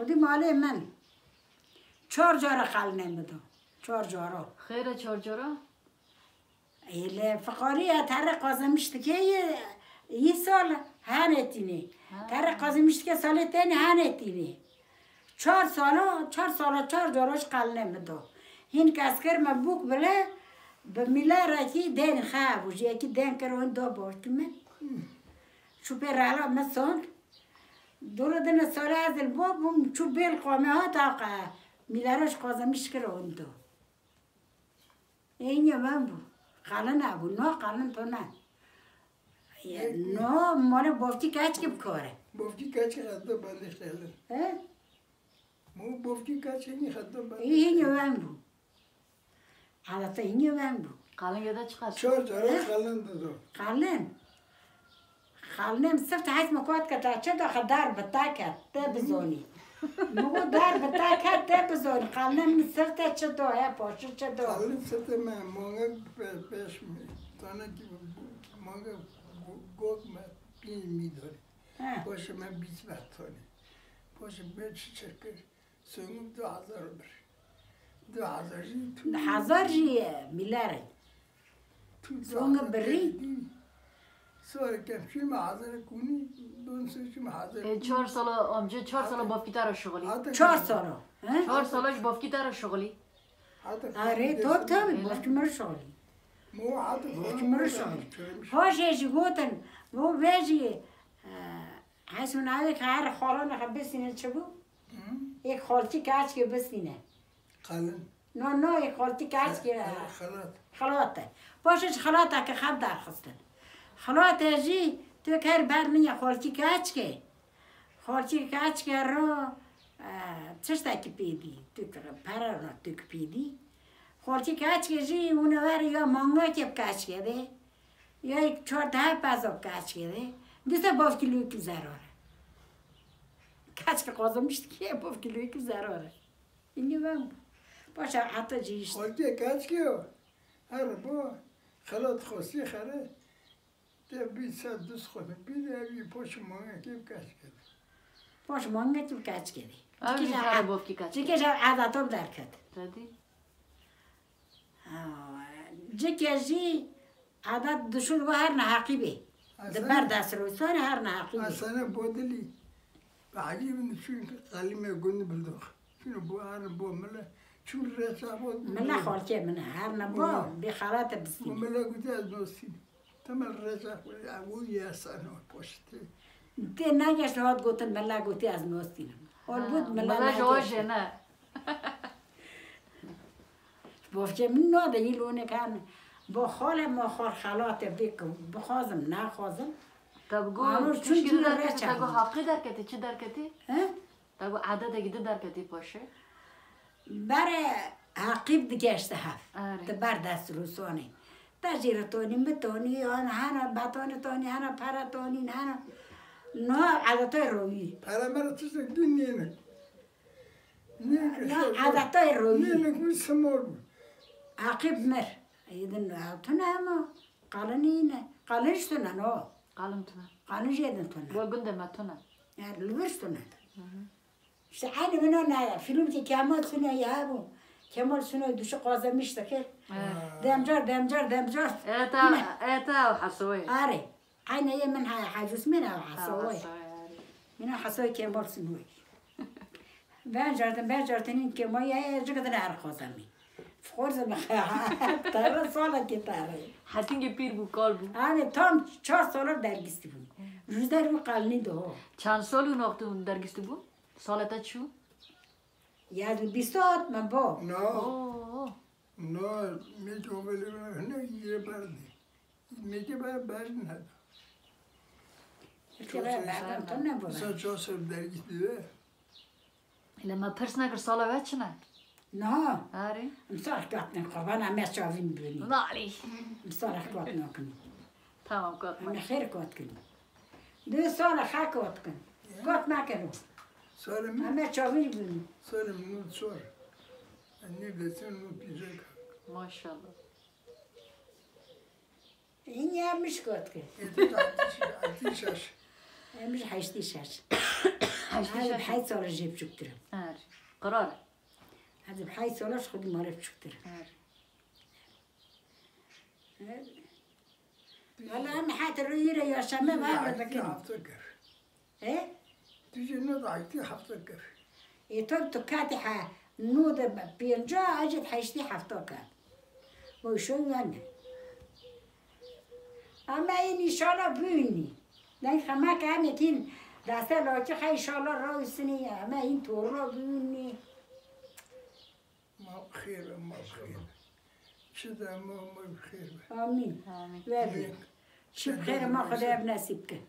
خودی مال من 4 جاره قلنم بدم 4 جاره خیره 4 جاره؟ ایله فقاری تر قازمشت که یه سال هنتینه تر قازمشت که سال تین هنتینه 4 سالا 4 جارش قلنم بدم هین کسکر مبوک بله به میله رکی دین خواه بوش یکی دین کرون دو باش که من شو پر علا مثال دوره دن ساله از الباب هم چو بیل قامه ها تا میله راش قازمش کرون دو این یه من بود قلن نبو نه قلن تو نه نه مال بافتی کچ که بکاره بافتی کچ که خدا بندش تهله مو بافتی کچ که خدا بندش این یه من بود حالتا این یه من بود قلن یاده چقدر؟ 4 جاره قلن دادو قلنم سفت حیث مکوات که چه داخل در بتا کرد ده بزانی مگو در بتا کرد ده بزانی قلنم سفت چه داه پاشه چه داه قلن سفت من مانگا پیش می تانه که مانگا گوگ من پین می داری باشه من 20 وقت تانه باشه به چه چکر سونم 2000 بره 2000 جی تو 1000 جیه میلره سونگ بری سوال کمشی محاضره کنی دون سوچی محاضره 4 سال آمجه 4 سال بافکی تر شغلی 4 سالا 4 سالش بافکی تر شغلی آره تو بافکی مر شغلی مو حتی بافکی مر شغلی هاشش گوتن و ویجی حسون علی که هر خالان خب بسینه چه بو یک خالتی کاش که بسینه قلن نه یک خالتی کاش که خلاته باشش خلاته که خب درخواستن خلاته جی تو کار برنی خالتی کاش که خالتی کاش که رو چشتا کی پیدی تو پرا رو تو کی پیدی خالتی کاش که جی اونور یا مانگا که کاش که ده یا یک 4 پازوب کاش که ده دیسه باف کیلو کی ضرره کاش که قازم میشت که باف کیلو کی ضرره اینی من باشه حتی جیش خالتی کاش که هر با خلات خواستی خره ده 20 دوست خود بیده اوی پاش مانگا که کاش که باش مانگا که کاش که ده آره میتره بافکی کاش جی که عادتم درکد دادی؟ جی که جی عادت دشون و هر نحقی بی دبر دست روستان هر نحقی بی اصلا بودلی عجیب نشون قلیمه گنده برداخ شنو بو هر بو ملا چون رسا بود ملا خالتی من هر نبا بی خالات بسیم ملا گوتی از نوستین تمام رسا بود او یاسانو پشته دی نگشت هات گوتن ملا گوتی از نوستینم اول بود ملا جواشه نه بافچه من ناده ایلونه کن با خال ما خال خالات بکن بخوازم نخوازم تبگو چشکی درکتی تبگو حقی درکتی چی درکتی؟ تبگو عدد اگه درکتی پاشه؟ برای حقیب دیگشت هفت بر دست روسانی تجیر تونی متونی آن هنر باتون تونی هنر پرا تونی هنر نه عادتای روی پرا مرا تو سکتین نه نه عادتای روی نه کوی سمور بود عقیب مر ایدن تو نه اما قلنی نه قلنش تو نه نه قلم تو نه قلنش ایدن تو نه با گنده ما تو نه لبرش تو نه شعانی منو نه فیلم که کمال سونه یه بو کمال سونه دوش قازم میشته که دمجار ایتا و حسوی آره عینه یه من حجوز منه و حسوی منه حسوی کمال سنوی بنجارتن این کمال یه جگه در هر قازمی فخورزم تره ساله که تره حتینگه پیر بو کال بو آره تام 4 ساله درگیستی بود روز در رو قلنی دو چند سال اون وقت اون درگیستی بو؟ سالتا چو؟ یاد 20 ساعت من با نه میگه ولی نه یه بردی میگه برد نه که بردم تو نبود سه 4 سال درگیستی ده لما پرس نگر سالا وچ نه؟ نه آره امسال کات نقربان همه شافین بینی نالی امسال کات نکنی تمام کات من خیر کات کنی 2 سال خا کات کن کات نکنم سال من همه شافین بینی سال من چور انی بسن من پیجک ماشاءالله این یه میش کات کن اتیشش میش 8 6 هذا بحي سال جيب شكترم قرار هذا بحي سالش خودی معرف شكترم والله هم حتى رويرة يا شمال ما بكين إيه تيجي نضعتي حفتك يطب تكاتي نود بينجا أجد حيشتي حفتك وشو يعني أما إن شاء الله بيني لأن خما كان كين دسته لاچه خیلی شالا رایسنی اما این طور را بینی ما بخیر ما بخیر شده ما بخیر آمین آمین چی بخیر ما خدا نصیب کن